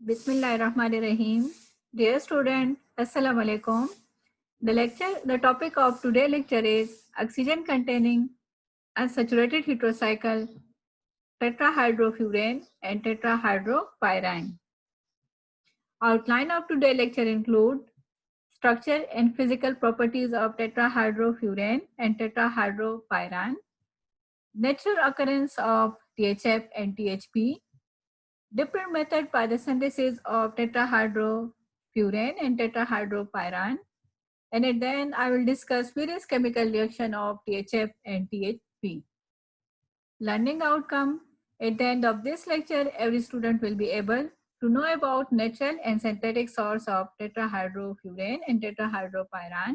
Bismillahirrahmanirrahim. Dear student, Assalamu alaikum. The topic of today's lecture is oxygen containing unsaturated heterocycle, tetrahydrofuran and tetrahydropyran. Outline of today's lecture include structure and physical properties of tetrahydrofuran and tetrahydropyran, natural occurrence of THF and THP, different method by the synthesis of tetrahydrofuran and tetrahydropyran, and at the end I will discuss various chemical reaction of THF and THP. Learning outcome: at the end of this lecture, every student will be able to know about natural and synthetic source of tetrahydrofuran and tetrahydropyran,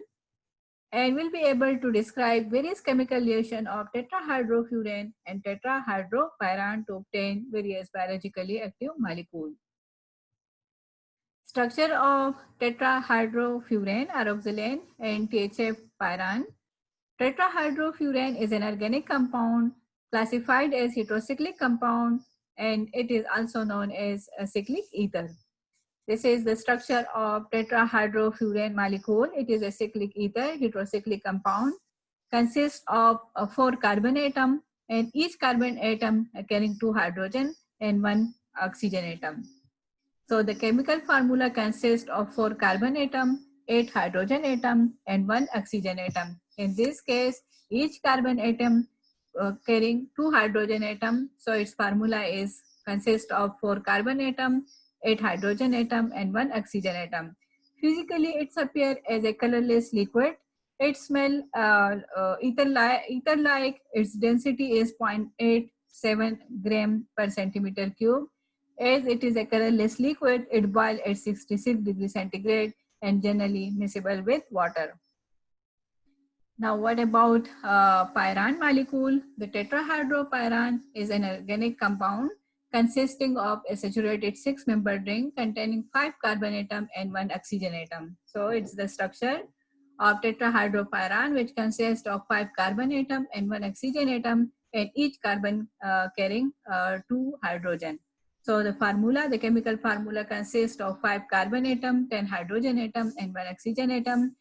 and will be able to describe various chemical reaction of tetrahydrofuran and tetrahydropyran to obtain various biologically active molecules. Structure of tetrahydrofuran, aroxylane, and THF pyran. Tetrahydrofuran is an organic compound classified as heterocyclic compound, and it is also known as a cyclic ether. This is the structure of tetrahydrofuran molecule. It is a cyclic ether, heterocyclic compound, consists of 4 carbon atom, and each carbon atom carrying 2 hydrogen and 1 oxygen atom. So the chemical formula consists of 4 carbon atom, 8 hydrogen atom, and 1 oxygen atom. In this case, each carbon atom carrying 2 hydrogen atom. So its formula is consists of 4 carbon atom, 8 hydrogen atom, and 1 oxygen atom. Physically, it's appear as a colorless liquid. It smell ether-like. Its density is 0.87 gram per centimeter cube. As it is a colorless liquid, it boils at 66 degrees centigrade and generally miscible with water. Now, what about pyran molecule? The tetrahydropyran is an organic compound consisting of a saturated 6-membered ring containing 5 carbon atom and 1 oxygen atom. So, it's the structure of tetrahydropyran, which consists of 5 carbon atom and 1 oxygen atom, and each carbon carrying 2 hydrogen. So the formula, the chemical formula consists of 5 carbon atom, 10 hydrogen atom, and 1 oxygen atom.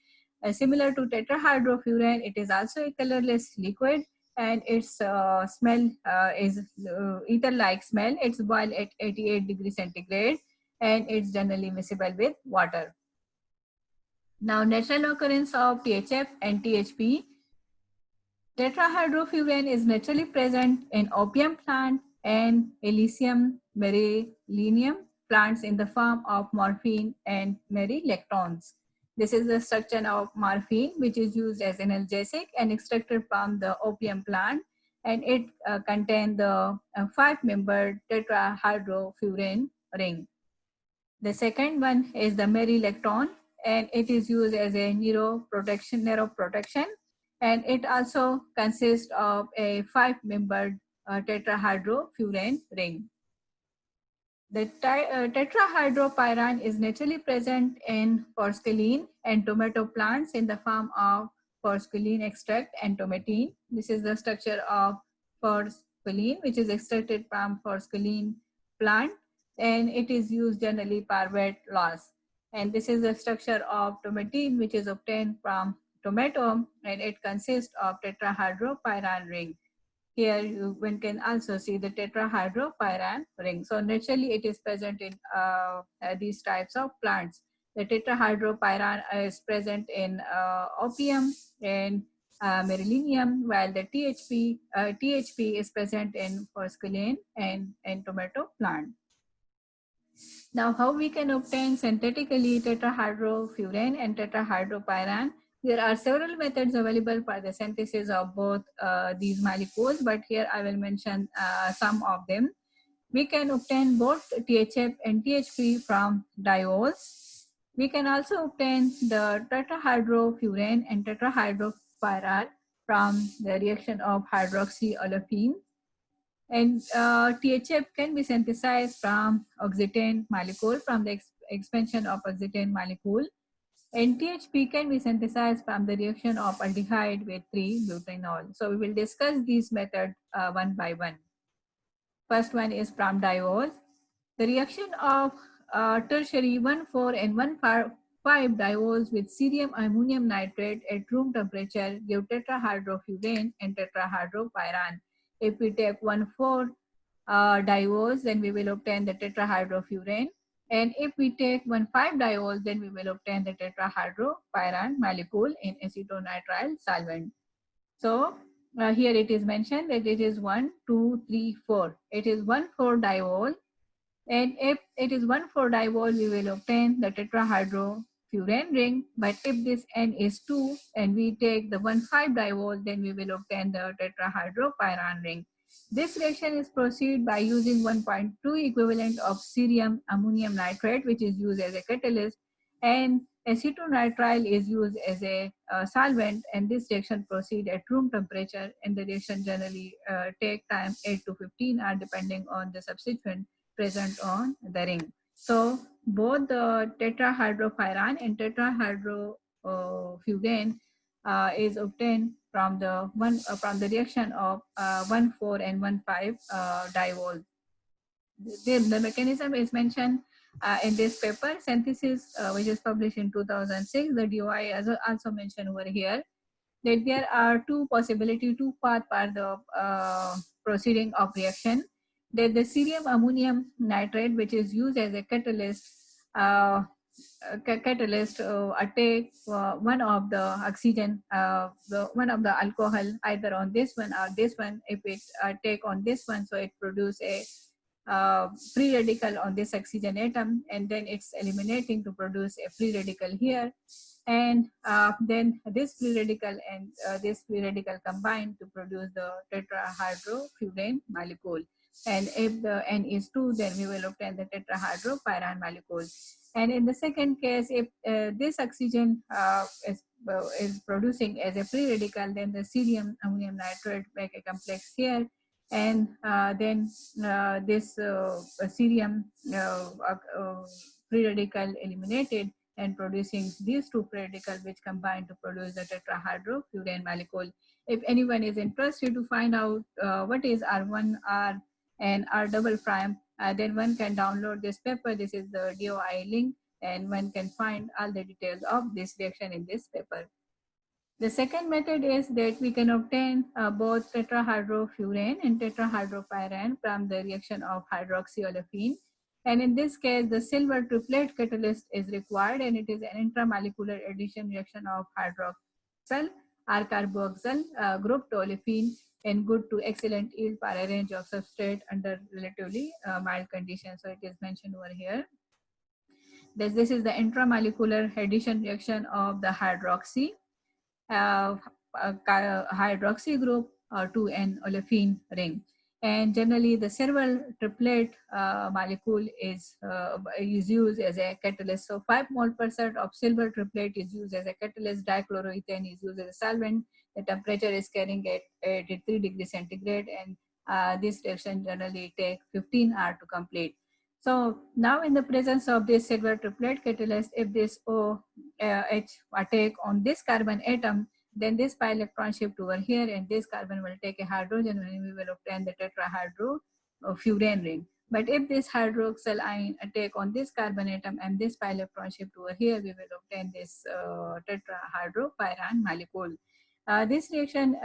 Similar to tetrahydrofuran, it is also a colorless liquid, and its smell is ether-like smell. It's boiled at 88 degrees centigrade, and it's generally miscible with water. Now, natural occurrence of THF and THP. Tetrahydrofuran is naturally present in opium plant and Elysium meryllinium plants in the form of morphine and merylectons. This is the structure of morphine, which is used as analgesic and extracted from the opium plant, and it contains the 5-membered tetrahydrofuran ring. The second one is the merylecton, and it is used as a neuroprotection, and it also consists of a 5-membered tetrahydrofuran ring. The tetrahydropyran is naturally present in forskolin and tomato plants in the form of forskolin extract and tomatine. This is the structure of forskolin, which is extracted from forskolin plant, and it is used generally for weight loss. And this is the structure of tomatine, which is obtained from tomato, and it consists of tetrahydropyran ring. Here one can also see the tetrahydropyran ring. So naturally it is present in these types of plants. The tetrahydropyran is present in opium and meryllinium, while the THP is present in forskolin and tomato plant. Now, how we can obtain synthetically tetrahydrofuran and tetrahydropyran? There are several methods available for the synthesis of both these molecules, but here I will mention some of them. We can obtain both THF and THP from diols. We can also obtain the tetrahydrofuran and tetrahydropyran from the reaction of hydroxyolefin. And THF can be synthesized from oxetane molecule, from the expansion of oxetane molecule. And THP can be synthesized from the reaction of aldehyde with 3-butanol. So we will discuss these methods one by one. First one is from diol. The reaction of tertiary 1,4 and 1,5 diols with cerium ammonium nitrate at room temperature give tetrahydrofurane and tetrahydropyran. If we take 1,4 diols, then we will obtain the tetrahydrofurane. And if we take 1,5 diols, then we will obtain the tetrahydropyran molecule in acetonitrile solvent. So here it is mentioned that it is 1, 2, 3, 4. It is 1,4 diol. And if it is 1,4 diol, we will obtain the tetrahydrofurane ring. But if this N is 2 and we take the 1,5 diol, then we will obtain the tetrahydropyran ring. This reaction is proceed by using 1.2 equivalent of cerium ammonium nitrate, which is used as a catalyst, and acetonitrile is used as a solvent, and this reaction proceed at room temperature, and the reaction generally take time 8 to 15 hours depending on the substituent present on the ring. So both the tetrahydropyran and tetrahydrofurane is obtained from the reaction of 1,4 and 1,5 diol. The mechanism is mentioned in this paper, synthesis, which is published in 2006. The DOI is also mentioned over here, that there are two possibility, two paths for the proceeding of reaction. That the cerium ammonium nitrate, which is used as a catalyst, take one of the oxygen, one of the alcohol, either on this one or this one. If it take on this one, so it produce a free radical on this oxygen atom, and then it's eliminating to produce a free radical here, and then this free radical and this free radical combine to produce the tetrahydrofurane molecule. And if the N is 2, then we will obtain the tetrahydropyran molecule. And in the second case, if this oxygen is producing as a free radical, then the cerium ammonium nitrate make a complex here, and then this cerium free radical eliminated and producing these two free radicals, which combine to produce the tetrahydrofurane molecule. If anyone is interested to find out what is R1R and R double prime, then one can download this paper. This is the DOI link, and one can find all the details of this reaction in this paper. The second method is that we can obtain both tetrahydrofurane and tetrahydropyran from the reaction of hydroxyolefin. And in this case, the silver triplet catalyst is required, and it is an intramolecular addition reaction of hydroxyl or carboxyl group to olefin, and good to excellent yield for a range of substrate under relatively mild conditions. So it is mentioned over here. This is the intramolecular addition reaction of the hydroxy hydroxy group to an olefin ring. And generally the silver triplet molecule is used as a catalyst. So 5 mole % of silver triplet is used as a catalyst. Dichloroethane is used as a solvent. The temperature is carrying at 83 degrees centigrade, and this reaction generally takes 15 hours to complete. So now in the presence of this silver triplet catalyst, if this OH take on this carbon atom, then this pi electron shift over here, and this carbon will take a hydrogen, and we will obtain the tetrahydrofurane ring. But if this hydroxyl ion take on this carbon atom and this pi electron shift over here, we will obtain this tetrahydropyran molecule. This reaction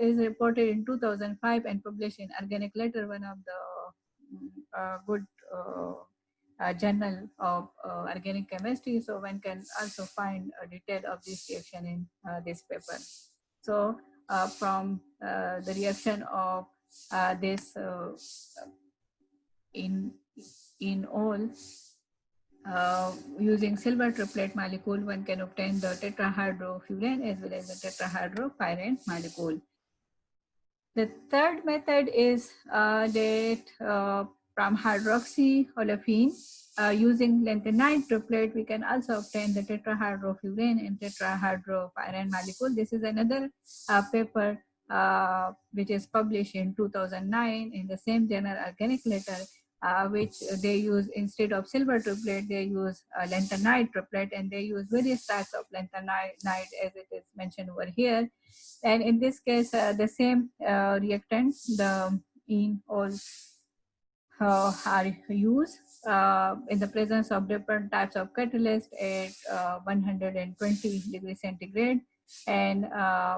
is reported in 2005 and published in Organic Letter, one of the good journal of organic chemistry. So one can also find a detail of this reaction in this paper. So from the reaction of this in all using silver triplet molecule, one can obtain the tetrahydrofurane as well as the tetrahydropyran molecule. The third method is that from hydroxyolefin, using lanthanide triplet, we can also obtain the tetrahydrofurane and tetrahydropyran molecule. This is another paper which is published in 2009 in the same journal, Organic Letter, which they use, instead of silver triplet, they use lanthanide triplet, and they use various types of lanthanide as it is mentioned over here. And in this case, the same reactant, the enol are used in the presence of different types of catalyst at 120 degrees centigrade, and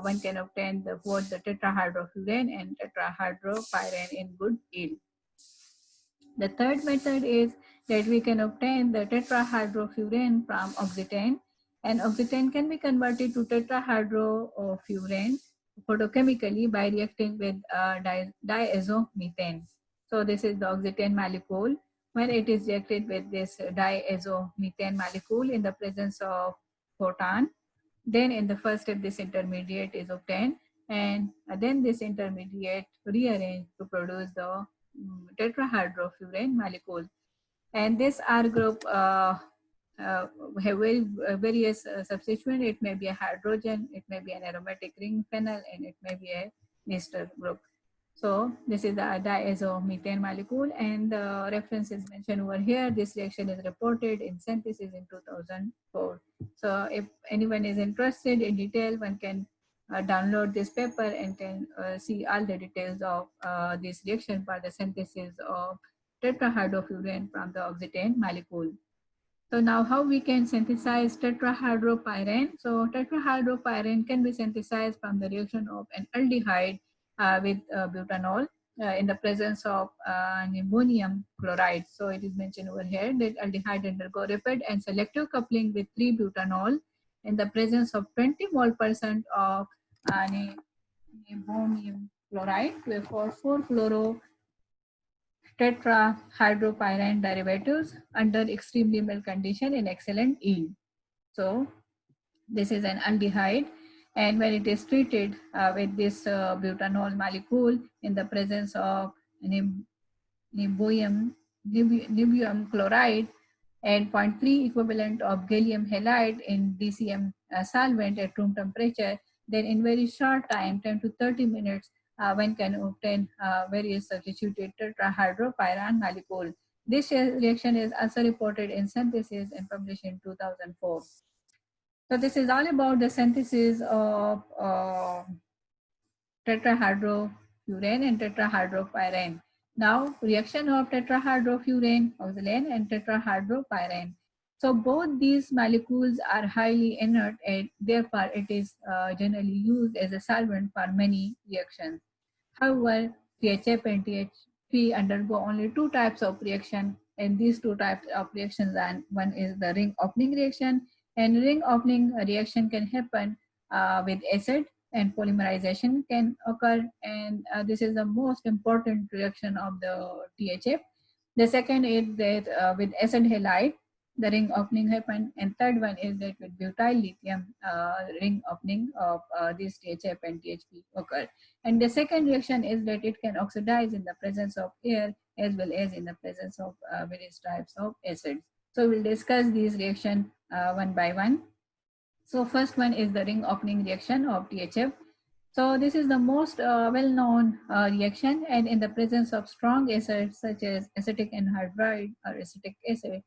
one can obtain both the tetrahydrofurane and tetrahydropyrene in good yield. The third method is that we can obtain the tetrahydrofurane from oxetane, and oxetane can be converted to tetrahydrofurane photochemically by reacting with diazomethane. So this is the oxetane molecule. When it is reacted with this diazomethane molecule in the presence of photon, then in the first step this intermediate is obtained, and then this intermediate rearranged to produce the tetrahydrofurane molecule. And this R group have various substituents. It may be a hydrogen, it may be an aromatic ring phenyl, and it may be a ester group. So this is the diazomethane molecule, and the reference is mentioned over here. This reaction is reported in Synthesis in 2004. So if anyone is interested in detail, one can download this paper and can see all the details of this reaction for the synthesis of tetrahydrofurane from the oxetane molecule. So now how we can synthesize tetrahydropyrene? So tetrahydropyrene can be synthesized from the reaction of an aldehyde with butanol in the presence of ammonium chloride. So it is mentioned over here that aldehyde undergo rapid and selective coupling with 3-butanol in the presence of 20 mole percent of ammonium chloride to 4-fluoro tetrahydropyrene derivatives under extremely mild condition in excellent yield. So this is an aldehyde, and when it is treated with this butanol molecule in the presence of nibium chloride and 0.3 equivalent of gallium halide in DCM solvent at room temperature, then in very short time, 10 to 30 minutes, one can obtain various substituted tetrahydropyrene molecule. This reaction is also reported in Synthesis and published in 2004. So this is all about the synthesis of tetrahydrofurane and tetrahydropyrene. Now, reaction of tetrahydrofurane, oxalane, and tetrahydropyrene. So both these molecules are highly inert, and therefore it is generally used as a solvent for many reactions. However, THF and THP undergo only two types of reaction, and these two types of reactions are, one is the ring opening reaction, and ring opening reaction can happen with acid, and polymerization can occur, and this is the most important reaction of the THF. The second is that with acid halide, the ring opening happen, and third one is that with butyl lithium ring opening of this THF and THP occur. And the second reaction is that it can oxidize in the presence of air as well as in the presence of various types of acids. So we'll discuss these reactions one by one. So first one is the ring opening reaction of THF. So this is the most well-known reaction, and in the presence of strong acids such as acetic anhydride or acetic acid,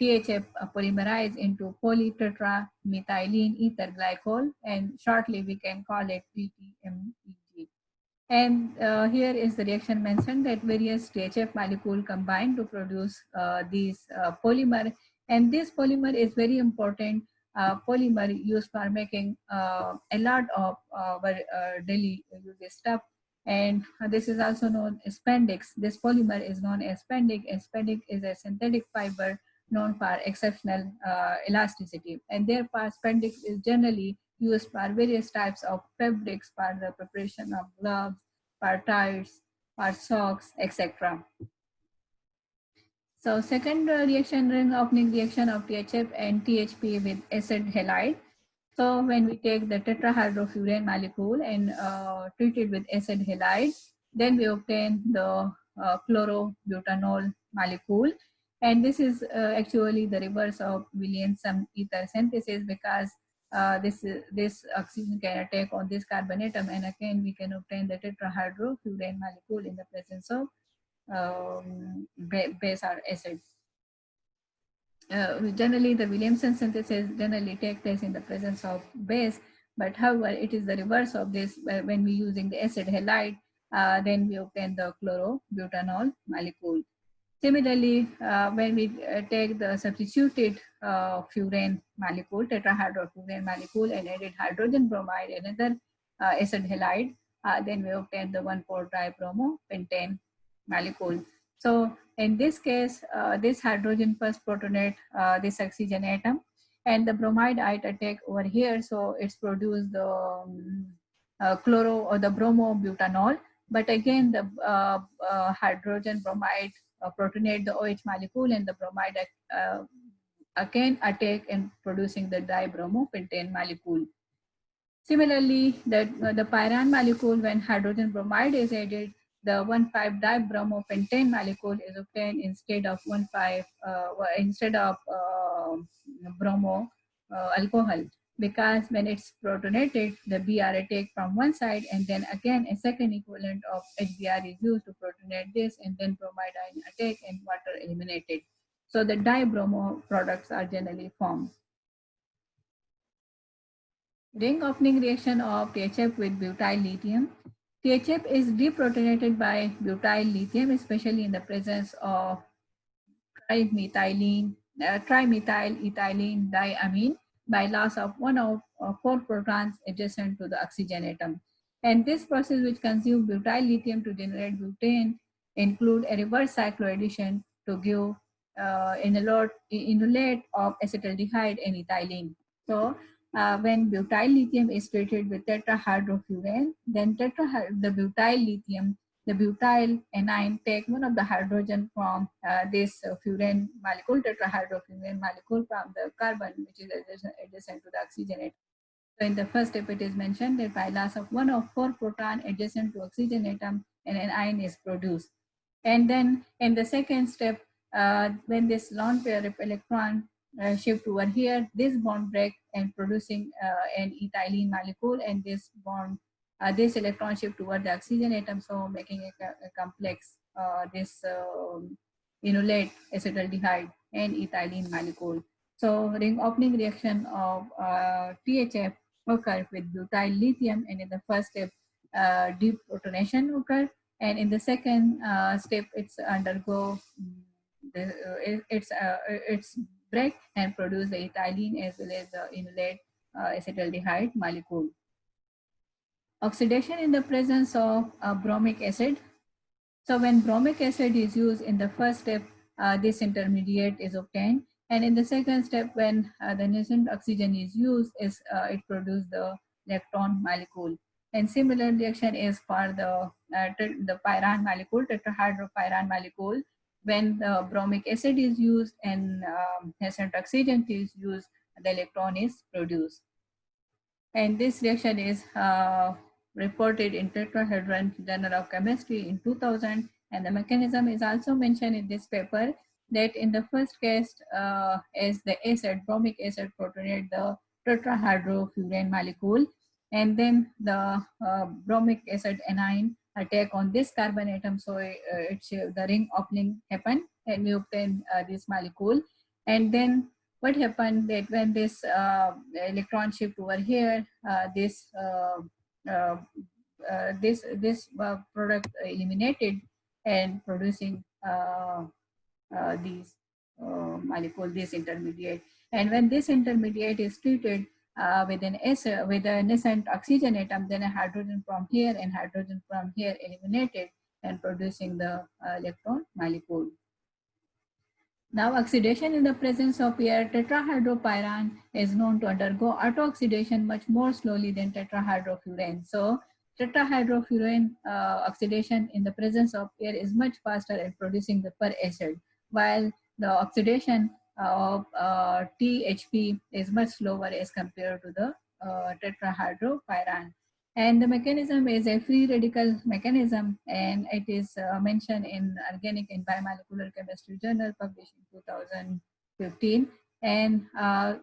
THF polymerize into polytetramethylene ether glycol, and shortly we can call it PTMEG. And here is the reaction mentioned that various THF molecule combine to produce these polymer, and this polymer is very important polymer used for making a lot of our daily use stuff. And this is also known as spandex. This polymer is known as spandex, and spandex is a synthetic fiber known for exceptional elasticity, and therefore spandex is generally used for various types of fabrics, for the preparation of gloves, for ties, for socks, etc. So second reaction, ring opening reaction of THF and THP with acid halide. So when we take the tetrahydrofurane molecule and treat it with acid halide, then we obtain the chlorobutanol molecule. And this is actually the reverse of Williamson ether synthesis, because this oxygen can attack on this carbon atom, and again we can obtain the tetrahydrofurane molecule in the presence of base or acids. Generally, the Williamson synthesis generally take place in the presence of base, but however, it is the reverse of this. When we using the acid halide, then we obtain the chlorobutanol molecule. Similarly, when we take the substituted furan molecule, tetrahydrofuran molecule, and added hydrogen bromide, another acid halide, then we obtain the 1,4-dibromo-pentane molecule. So in this case, this hydrogen first protonate this oxygen atom, and the bromide ion attack over here. So it's produced the chloro or the bromobutanol. But again, the hydrogen bromide protonate the OH molecule, and the bromide again attack in producing the dibromopentane molecule. Similarly, the pyran molecule, when hydrogen bromide is added, the 1,5-dibromopentane molecule is obtained instead of bromo alcohol, because when it's protonated, the Br attack from one side, and then again a second equivalent of HBr is used to protonate this, and then bromide ion attack and water eliminated. So the dibromo products are generally formed. Ring opening reaction of THF with butyl lithium. THF is deprotonated by butyl lithium, especially in the presence of trimethyl ethylene diamine, by loss of one of 4 protons adjacent to the oxygen atom. And this process, which consumes butyl lithium to generate butane, include a reverse cycloaddition to give enolate of acetaldehyde and ethylene. So when butyl lithium is treated with tetrahydrofuran, then the butyl lithium, the butyl anion take one of the hydrogen from this furan molecule, tetrahydrofuran molecule, from the carbon, which is adjacent to the oxygen atom. So in the first step, it is mentioned that by loss of one of 4 proton adjacent to oxygen atom, an anion is produced. And then in the second step, when this lone pair of electron shift over here, this bond break and producing an ethylene molecule, and this bond, this electron shift toward the oxygen atom, so making a complex, this enolate acetaldehyde and ethylene molecule. So ring opening reaction of THF occur with butyl lithium, and in the first step, deprotonation occur, and in the second step, it's undergo it's break and produce the ethylene as well as the enolate acetaldehyde molecule. Oxidation in the presence of bromic acid. So when bromic acid is used in the first step, this intermediate is obtained, and in the second step, when the nascent oxygen is used, it produces the lactone molecule. And similar reaction is for the pyran molecule, tetrahydropyran molecule. When the bromic acid is used and nascent oxygen is used, the electron is produced. And this reaction is reported in Tetrahedron Journal of Chemistry in 2000, and the mechanism is also mentioned in this paper, that in the first case, as the acid, bromic acid protonate the tetrahydrofuran molecule, and then the bromic acid anion attack on this carbon atom, so the ring opening happen, and we obtain this molecule. And then what happened that when this electron shift over here, this product eliminated and producing these molecule, this intermediate. And when this intermediate is treated with a nascent oxygen atom, then a hydrogen from here and hydrogen from here eliminated and producing the electron molecule. Now, oxidation in the presence of air, tetrahydropyran is known to undergo auto-oxidation much more slowly than tetrahydrofuran. So, tetrahydrofuran oxidation in the presence of air is much faster at producing the per acid, while the oxidation of THP is much slower as compared to the tetrahydropyran. And the mechanism is a free radical mechanism, and it is mentioned in Organic and Biomolecular Chemistry Journal published in 2015. And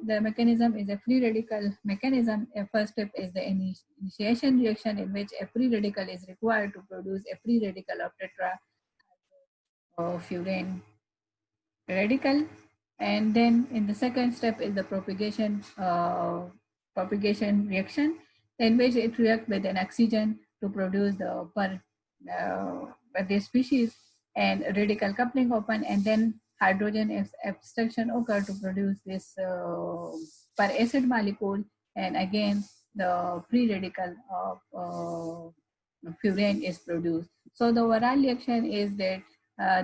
the mechanism is a free radical mechanism. A first step is the initiation reaction, in which a free radical is required to produce a free radical of tetrahydrofuran radical. And then in the second step is the propagation reaction, in which it reacts with an oxygen to produce the per this species, and radical coupling open, and then hydrogen abstraction occur to produce this per acid molecule, and again the free radical of furane is produced. So the overall reaction is that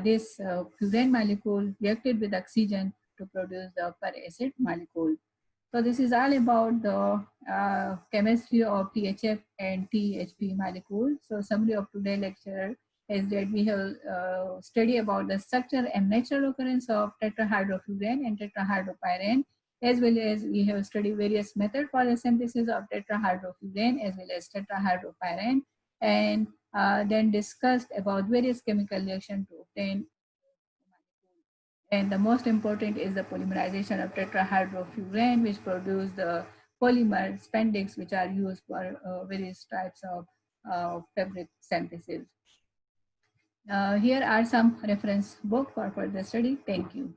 this furane molecule reacted with oxygen to produce the per acid molecule. So this is all about the chemistry of THF and THP molecule. So summary of today's lecture is that we have studied about the structure and natural occurrence of tetrahydrofurane and tetrahydropyrene, as well as we have studied various methods for the synthesis of tetrahydrofurane as well as tetrahydropyrene, and then discussed about various chemical reactions to obtain. And the most important is the polymerization of tetrahydrofurane, which produce the polymer spandex, which are used for various types of fabric synthesis. Here are some reference books for further study. Thank you.